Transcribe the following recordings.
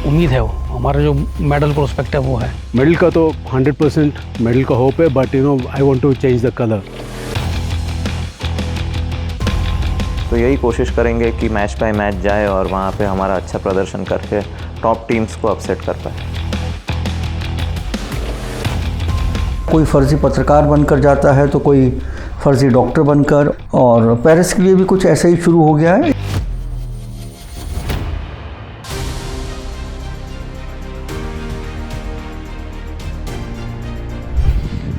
उम्मीद है, वो हमारा जो मेडल प्रोस्पेक्ट है वो है। मेडल का तो 100% मेडल का होप है, but I want to change the colour. तो यही कोशिश करेंगे कि मैच बाय मैच जाए और वहाँ पे हमारा अच्छा प्रदर्शन करके टॉप टीम्स को अपसेट कर पाए। कोई फर्जी पत्रकार बनकर जाता है तो कोई फर्जी डॉक्टर बनकर, और पेरिस के लिए भी कुछ ऐसा ही शुरू हो गया है।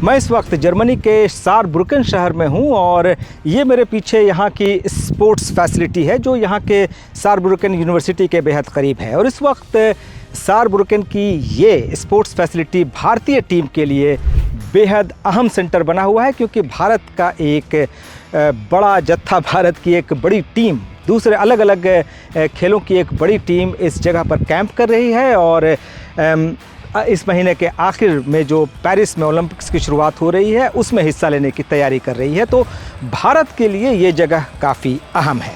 मैं इस वक्त जर्मनी के सारब्रुकेन शहर में हूं और ये मेरे पीछे यहाँ की स्पोर्ट्स फैसिलिटी है जो यहाँ के सारब्रुकेन यूनिवर्सिटी के बेहद करीब है। और इस वक्त सारब्रुकेन की ये स्पोर्ट्स फैसिलिटी भारतीय टीम के लिए बेहद अहम सेंटर बना हुआ है, क्योंकि भारत का एक बड़ा जत्था, भारत की एक बड़ी टीम, दूसरे अलग अलग खेलों की एक बड़ी टीम इस जगह पर कैंप कर रही है। और इस महीने के आखिर में जो पेरिस में ओलंपिक्स की शुरुआत हो रही है उसमें हिस्सा लेने की तैयारी कर रही है। तो भारत के लिए ये जगह काफ़ी अहम है।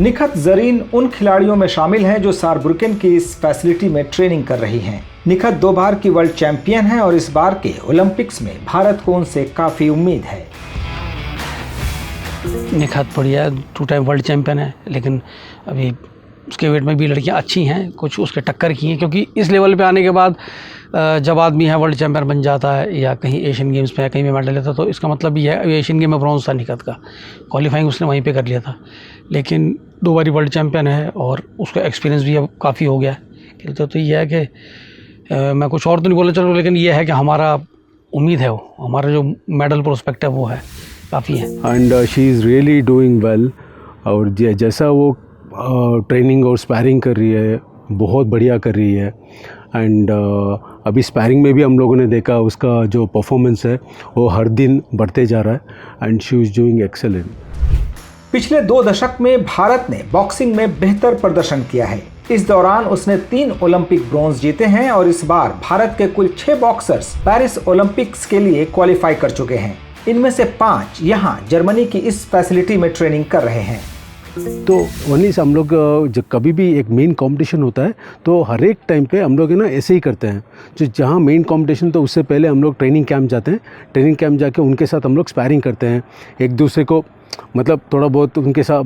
निखत जरीन उन खिलाड़ियों में शामिल हैं जो सारब्रुकेन की इस फैसिलिटी में ट्रेनिंग कर रही हैं। निखत 2 बार की वर्ल्ड चैंपियन हैं और इस बार के ओलंपिक्स में भारत को उनसे काफ़ी उम्मीद है। निखत बढ़िया 2 टाइम वर्ल्ड चैंपियन है, लेकिन अभी उसके वेट में भी लड़कियां अच्छी हैं, कुछ उसके टक्कर की हैं, क्योंकि इस लेवल पे आने के बाद जब आदमी है वर्ल्ड चैंपियन बन जाता है या कहीं एशियन गेम्स में या कहीं भी मेडल लेता, तो इसका मतलब ये है। एशियन गेम में ब्रॉन्ज था निखत का, क्वालिफाइंग उसने वहीं पे कर लिया था, लेकिन 2 बारी वर्ल्ड चैंपियन है और उसका एक्सपीरियंस भी अब काफ़ी हो गया है। तो ये है कि मैं कुछ और तो नहीं बोलना चाहूँगा, लेकिन ये है कि हमारा उम्मीद है, वो हमारा जो मेडल प्रोस्पेक्ट है वो है, काफ़ी है। And she is really doing well. और जैसा वो ट्रेनिंग और स्पैरिंग कर रही है, बहुत बढ़िया कर रही है। एंड अभी स्पैरिंग में भी हम लोगों ने देखा उसका जो परफॉर्मेंस है वो हर दिन बढ़ते जा रहा है। And she is doing excellent. पिछले 2 दशक में भारत ने बॉक्सिंग में बेहतर प्रदर्शन किया है। इस दौरान उसने 3 ओलंपिक ब्रॉन्ज जीते हैं और इस बार भारत के कुल 6 बॉक्सर्स पेरिस ओलंपिक्स के लिए क्वालिफाई कर चुके हैं। इनमें से 5 यहाँ जर्मनी की इस फैसिलिटी में ट्रेनिंग कर रहे हैं। तो ओनली हम लोग जब कभी भी एक मेन कंपटीशन होता है तो हर एक टाइम पे हम लोग है ना ऐसे ही करते हैं। जो जहाँ मेन कंपटीशन, तो उससे पहले हम लोग ट्रेनिंग कैंप जाते हैं। ट्रेनिंग कैंप जाके उनके साथ हम लोग स्पैरिंग करते हैं, एक दूसरे को मतलब थोड़ा बहुत उनके साथ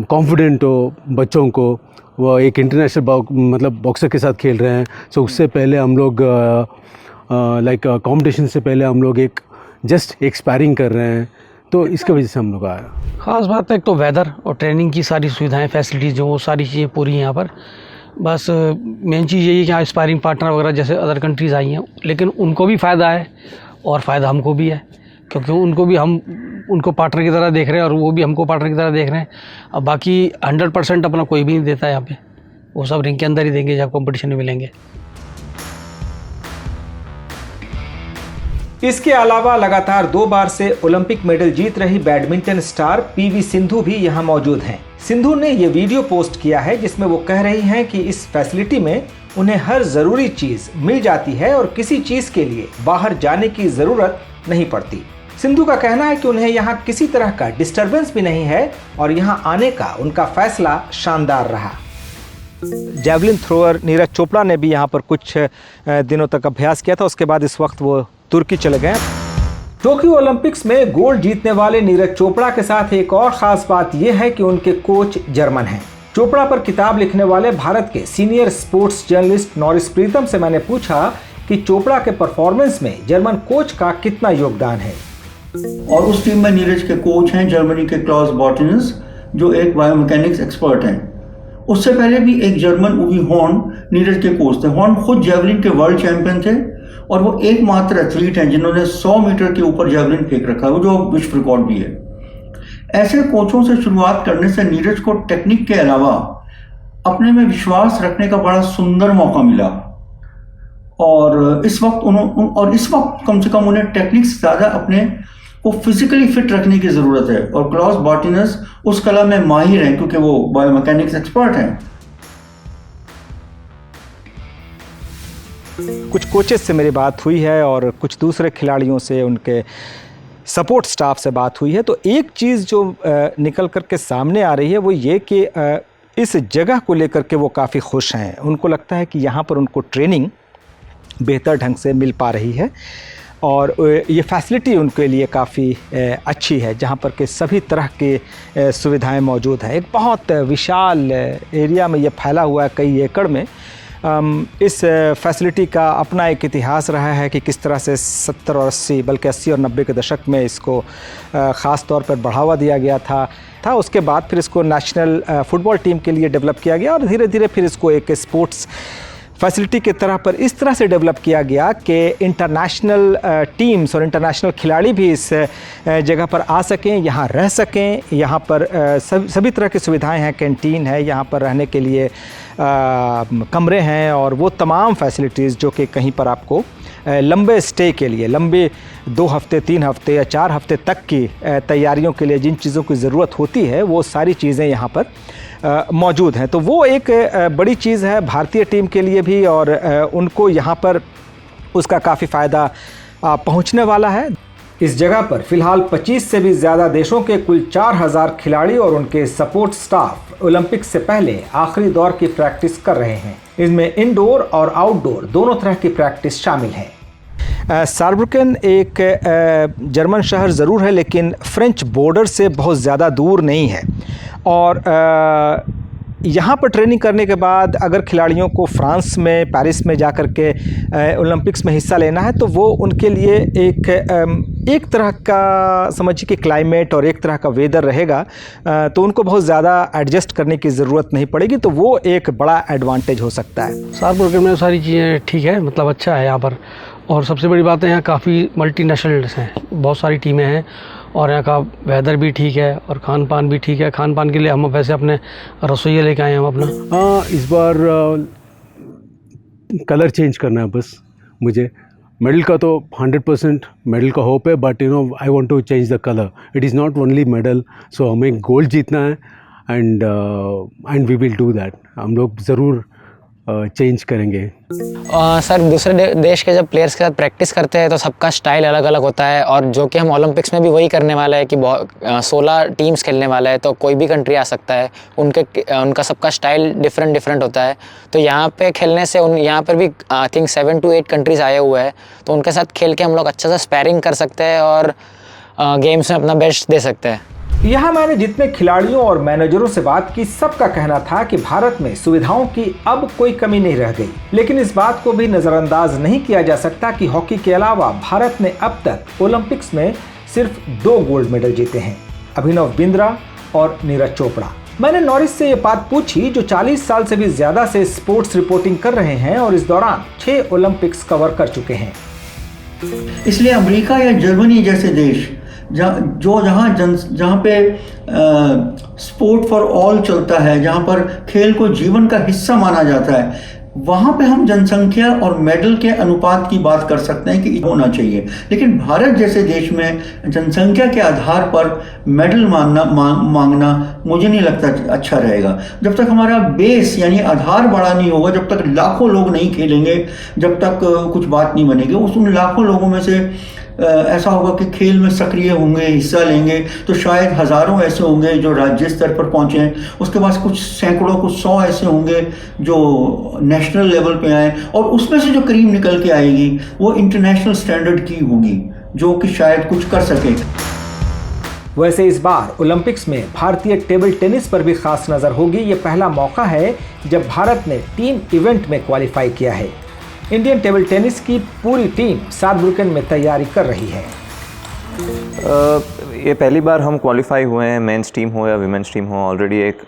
कॉन्फिडेंट हो बच्चों को, वो एक इंटरनेशनल मतलब बॉक्सर के साथ खेल रहे हैं। सो उससे पहले हम लोग लाइक कंपटीशन से पहले हम लोग जस्ट एक स्पैरिंग कर रहे हैं। तो इसकी वजह से हम लोग आया। ख़ास बात है एक तो वेदर और ट्रेनिंग की सारी सुविधाएं, फैसिलिटीज़, जो वो सारी चीज़ें पूरी हैं यहाँ पर। बस मेन चीज़ यही है कि यहाँ स्पायरिंग पार्टनर वगैरह जैसे अदर कंट्रीज़ आई हैं, लेकिन उनको भी फ़ायदा है और फ़ायदा हमको भी है, क्योंकि हम उनको पार्टनर की तरह देख रहे हैं और वो भी हमको पार्टनर की तरह देख रहे हैं। अब बाकी 100% अपना कोई भी नहीं देता है यहाँ पे, वो सब रिंग के अंदर ही देंगे जब कंपटीशन में मिलेंगे। इसके अलावा लगातार 2 बार से ओलंपिक मेडल जीत रही बैडमिंटन स्टार पीवी सिंधु भी यहाँ मौजूद हैं। सिंधु ने ये वीडियो पोस्ट किया है जिसमें वो कह रही हैं कि इस फैसिलिटी में उन्हें हर जरूरी चीज मिल जाती है और किसी चीज के लिए बाहर जाने की जरूरत नहीं पड़ती। सिंधु का कहना है कि उन्हें यहाँ किसी तरह का डिस्टरबेंस भी नहीं है और यहाँ आने का उनका फैसला शानदार रहा। जैवलिन थ्रोअर नीरज चोपड़ा ने भी यहाँ पर कुछ दिनों तक अभ्यास किया था, उसके बाद इस वक्त वो तुर्की चले गए। टोक्यो ओलंपिक्स में गोल्ड जीतने वाले नीरज चोपड़ा के साथ एक और खास बात यह है कि उनके कोच जर्मन हैं। चोपड़ा पर किताब लिखने वाले भारत के सीनियर स्पोर्ट्स जर्नलिस्ट नॉरिस प्रीतम से मैंने पूछा कि चोपड़ा के परफॉर्मेंस में जर्मन कोच का कितना योगदान है। और उस टीम में नीरज के कोच हैं जर्मनी के क्लॉस बॉर्टिनस, जो एक बायोमैकेनिक्स एक्सपर्ट हैं। उससे पहले भी एक जर्मन उवी हॉर्न नीरज के कोच थे। हॉर्न खुद जैवलिन के वर्ल्ड चैंपियन थे और वो एकमात्र एथलीट हैं जिन्होंने 100 मीटर के ऊपर जैवलिन फेंक रखा है, वो जो विश्व रिकॉर्ड भी है। ऐसे कोचों से शुरुआत करने से नीरज को टेक्निक के अलावा अपने में विश्वास रखने का बड़ा सुंदर मौका मिला और इस वक्त कम से कम उन्हें टेक्निक से ज़्यादा अपने को फिजिकली फिट रखने की ज़रूरत है और क्लॉस बॉर्टिनस उस कला में माहिर हैं क्योंकि वो बायोमैकेनिक्स एक्सपर्ट हैं। कुछ कोचेस से मेरी बात हुई है और कुछ दूसरे खिलाड़ियों से, उनके सपोर्ट स्टाफ से बात हुई है, तो एक चीज़ जो निकल कर के सामने आ रही है वो ये कि इस जगह को लेकर के वो काफ़ी खुश हैं। उनको लगता है कि यहाँ पर उनको ट्रेनिंग बेहतर ढंग से मिल पा रही है और ये फैसिलिटी उनके लिए काफ़ी अच्छी है, जहाँ पर के सभी तरह के सुविधाएं मौजूद हैं। एक बहुत विशाल एरिया में ये फैला हुआ है, कई एकड़ में। इस फैसिलिटी का अपना एक इतिहास रहा है कि किस तरह से 70 और 80 बल्कि 80 और 90 के दशक में इसको ख़ास तौर पर बढ़ावा दिया गया था। उसके बाद फिर इसको नेशनल फुटबॉल टीम के लिए डेवलप किया गया और धीरे धीरे फिर इसको एक स्पोर्ट्स फैसिलिटी के तरह पर इस तरह से डेवलप किया गया कि इंटरनेशनल टीम्स और इंटरनेशनल खिलाड़ी भी इस जगह पर आ सकें, यहाँ रह सकें। यहाँ पर सभी तरह की सुविधाएं हैं, कैंटीन है, यहाँ पर रहने के लिए कमरे हैं और वो तमाम फैसिलिटीज़ जो कि कहीं पर आपको लंबे स्टे के लिए, लंबे 2 हफ्ते 3 हफ्ते या 4 हफ्ते तक की तैयारियों के लिए जिन चीज़ों की ज़रूरत होती है वो सारी चीज़ें यहाँ पर मौजूद हैं। तो वो एक बड़ी चीज़ है भारतीय टीम के लिए भी और उनको यहाँ पर उसका काफ़ी फ़ायदा पहुँचने वाला है। इस जगह पर फ़िलहाल 25 से भी ज़्यादा देशों के कुल 4000 खिलाड़ी और उनके सपोर्ट स्टाफ ओलंपिक्स से पहले आखिरी दौर की प्रैक्टिस कर रहे हैं। इसमें इंडोर और आउटडोर दोनों तरह की प्रैक्टिस शामिल है। सारब्रुकेन एक जर्मन शहर ज़रूर है लेकिन फ्रेंच बॉर्डर से बहुत ज़्यादा दूर नहीं है और यहाँ पर ट्रेनिंग करने के बाद अगर खिलाड़ियों को फ्रांस में, पेरिस में जाकर के ओलंपिक्स में हिस्सा लेना है तो वो उनके लिए एक तरह का समझिए कि क्लाइमेट और एक तरह का वेदर रहेगा, तो उनको बहुत ज़्यादा एडजस्ट करने की ज़रूरत नहीं पड़ेगी, तो वो एक बड़ा एडवांटेज हो सकता है। सारब्रुकेन में सारी चीज़ें ठीक है, मतलब अच्छा है यहाँ पर। और सबसे बड़ी बात है यहाँ काफ़ी मल्टीनेशनल्स हैं, बहुत सारी टीमें हैं और यहाँ का वेदर भी ठीक है और खान पान भी ठीक है। खान पान के लिए हम वैसे अपने रसोइया लेके आए हैं हम अपना। इस बार कलर चेंज करना है बस मुझे। मेडल का तो 100% मेडल का होप है, but you know I want to change the colour. It is not only medal, so हमें गोल्ड जीतना है and we will do that. हम लोग ज़रूर चेंज करेंगे। सर दूसरे देश के जब प्लेयर्स के साथ प्रैक्टिस करते हैं तो सबका स्टाइल अलग अलग होता है और जो कि हम ओलंपिक्स में भी वही करने वाला है कि 16 टीम्स खेलने वाला है, तो कोई भी कंट्री आ सकता है। उनका सबका स्टाइल डिफरेंट होता है। तो यहाँ पे खेलने से यहाँ पर भी आई थिंक 7 to 8 कंट्रीज़ आए हुए हैं, तो उनके साथ खेल के हम लोग अच्छा सा स्पैरिंग कर सकते हैं और गेम्स में अपना बेस्ट दे सकते हैं। यहाँ मैंने जितने खिलाड़ियों और मैनेजरों से बात की सबका कहना था कि भारत में सुविधाओं की अब कोई कमी नहीं रह गई, लेकिन इस बात को भी नजरअंदाज नहीं किया जा सकता कि हॉकी के अलावा भारत ने अब तक ओलंपिक्स में सिर्फ 2 गोल्ड मेडल जीते हैं, अभिनव बिंद्रा और नीरज चोपड़ा। मैंने नॉरिस से ये बात पूछी जो 40 साल से भी ज्यादा से स्पोर्ट्स रिपोर्टिंग कर रहे हैं और इस दौरान 6 ओलंपिक्स कवर कर चुके हैं। इसलिए अमेरिका या जर्मनी जैसे देश जहाँ पे स्पोर्ट फॉर ऑल चलता है, जहाँ पर खेल को जीवन का हिस्सा माना जाता है, वहाँ पे हम जनसंख्या और मेडल के अनुपात की बात कर सकते हैं कि होना चाहिए। लेकिन भारत जैसे देश में जनसंख्या के आधार पर मेडल मांगना मुझे नहीं लगता अच्छा रहेगा। जब तक हमारा बेस यानी आधार बड़ा नहीं होगा, जब तक लाखों लोग नहीं खेलेंगे, जब तक कुछ बात नहीं बनेगी। उन लाखों लोगों में से ऐसा होगा कि खेल में सक्रिय होंगे, हिस्सा लेंगे, तो शायद हज़ारों ऐसे होंगे जो राज्य स्तर पर पहुँचें, उसके बाद कुछ सैकड़ों, कुछ 100 ऐसे होंगे जो नेशनल लेवल पे आए, और उसमें से जो क्रीम निकल के आएगी वो इंटरनेशनल स्टैंडर्ड की होगी जो कि शायद कुछ कर सके। वैसे इस बार ओलंपिक्स में भारतीय टेबल टेनिस पर भी खास नज़र होगी। ये पहला मौका है जब भारत ने 3 इवेंट में क्वालिफाई किया है। इंडियन टेबल टेनिस की पूरी टीम सारब्रुकेन में तैयारी कर रही है। ये पहली बार हम क्वालिफाई हुए हैं, मेंस टीम हो या विमेंस टीम हो। ऑलरेडी एक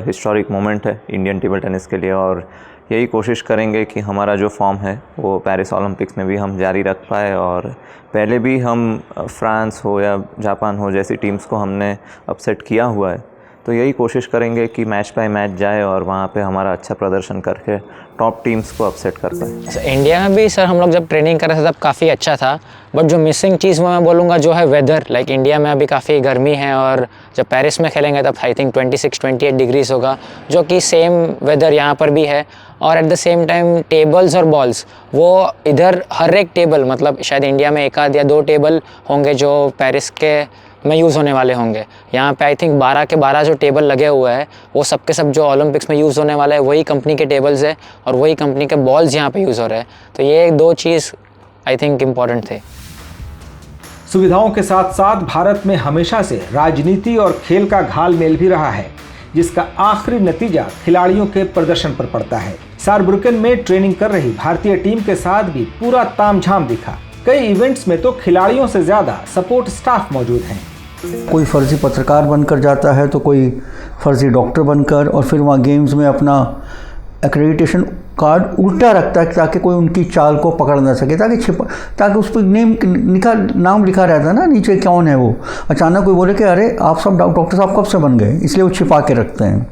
हिस्टोरिक मोमेंट है इंडियन टेबल टेनिस के लिए, और यही कोशिश करेंगे कि हमारा जो फॉर्म है वो पेरिस ओलंपिक्स में भी हम जारी रख पाए। और पहले भी हम फ्रांस हो या जापान हो जैसी टीम्स को हमने अपसेट किया हुआ है, तो यही कोशिश करेंगे कि मैच बाय मैच जाए और वहाँ पे हमारा अच्छा प्रदर्शन करके टॉप टीम्स को अपसेट कर पाए। इंडिया में भी सर हम लोग जब ट्रेनिंग कर रहे थे तब काफ़ी अच्छा था, बट जो मिसिंग चीज़ वो मैं बोलूँगा जो है वेदर। लाइक इंडिया में अभी काफ़ी गर्मी है और जब पेरिस में खेलेंगे तब आई थिंक 26-28 डिग्रीज होगा, जो कि सेम वेदर यहाँ पर भी है। और at the same time tables और बॉल्स वो इधर हर एक टेबल, मतलब शायद इंडिया में 1 आध या 2 टेबल होंगे जो पेरिस के में यूज़ होने वाले होंगे। यहाँ पे आई थिंक 12 के 12 जो टेबल लगे हुए हैं वो सब के सब जो ओलंपिक्स में यूज़ होने वाला है वही कंपनी के टेबल्स है और वही कंपनी के बॉल्स यहाँ पे यूज़ हो रहे हैं। तो ये 2 चीज़ आई थिंक इम्पॉर्टेंट थे। सुविधाओं के साथ साथ भारत में हमेशा से राजनीति और खेल का घालमेल भी रहा है, जिसका आखिरी नतीजा खिलाड़ियों के प्रदर्शन पर पड़ता है। सारब्रुकेन में ट्रेनिंग कर रही भारतीय टीम के साथ भी पूरा तामझाम दिखा। कई इवेंट्स में तो खिलाड़ियों से ज्यादा सपोर्ट स्टाफ मौजूद हैं। कोई फर्जी पत्रकार बनकर जाता है तो कोई फर्जी डॉक्टर बनकर, और फिर वहाँ गेम्स में अपना एक्रेडिटेशन कार्ड उल्टा रखता है ताकि कोई उनकी चाल को पकड़ ना सके, ताकि उस पर नाम लिखा रहता है ना नीचे कौन है वो। अचानक कोई बोले कि अरे आप सब डॉक्टर साहब कब से बन गए, इसलिए वो छिपा के रखते हैं।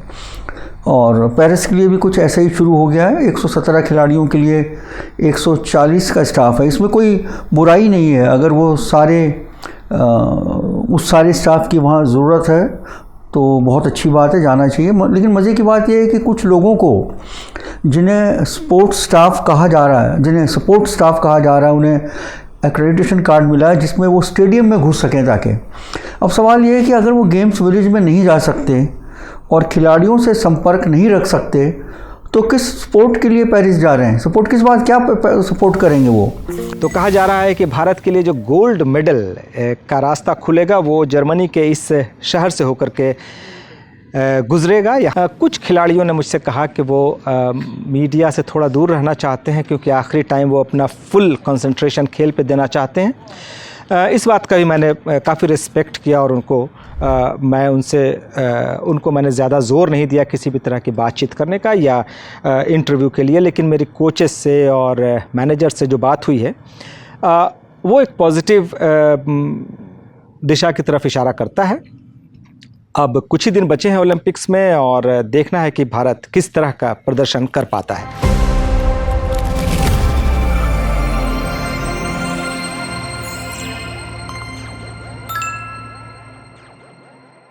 और पेरिस के लिए भी कुछ ऐसा ही शुरू हो गया है। 117 खिलाड़ियों के लिए 140 का स्टाफ है। इसमें कोई बुराई नहीं है, अगर वो उस सारे स्टाफ की वहाँ ज़रूरत है तो बहुत अच्छी बात है, जाना चाहिए। लेकिन मज़े की बात यह है कि कुछ लोगों को जिन्हें सपोर्ट स्टाफ कहा जा रहा है उन्हें एक्रेडिटेशन कार्ड मिला है जिसमें वो स्टेडियम में घुस सकें ताकि। अब सवाल ये है कि अगर वो गेम्स विलेज में नहीं जा सकते और खिलाड़ियों से संपर्क नहीं रख सकते तो किस स्पोर्ट के लिए पेरिस जा रहे हैं, सपोर्ट किस बात, क्या सपोर्ट करेंगे वो। तो कहा जा रहा है कि भारत के लिए जो गोल्ड मेडल का रास्ता खुलेगा वो जर्मनी के इस शहर से होकर के गुजरेगा। यहाँ कुछ खिलाड़ियों ने मुझसे कहा कि वो मीडिया से थोड़ा दूर रहना चाहते हैं क्योंकि आखिरी टाइम वो अपना फुल कंसंट्रेशन खेल पे देना चाहते हैं। इस बात का भी मैंने काफ़ी रिस्पेक्ट किया और उनको मैंने ज़्यादा ज़ोर नहीं दिया किसी भी तरह की बातचीत करने का या इंटरव्यू के लिए। लेकिन मेरी कोचेस से और मैनेजर से जो बात हुई है वो एक पॉजिटिव दिशा की तरफ इशारा करता है। अब कुछ ही दिन बचे हैं ओलंपिक्स में और देखना है कि भारत किस तरह का प्रदर्शन कर पाता है।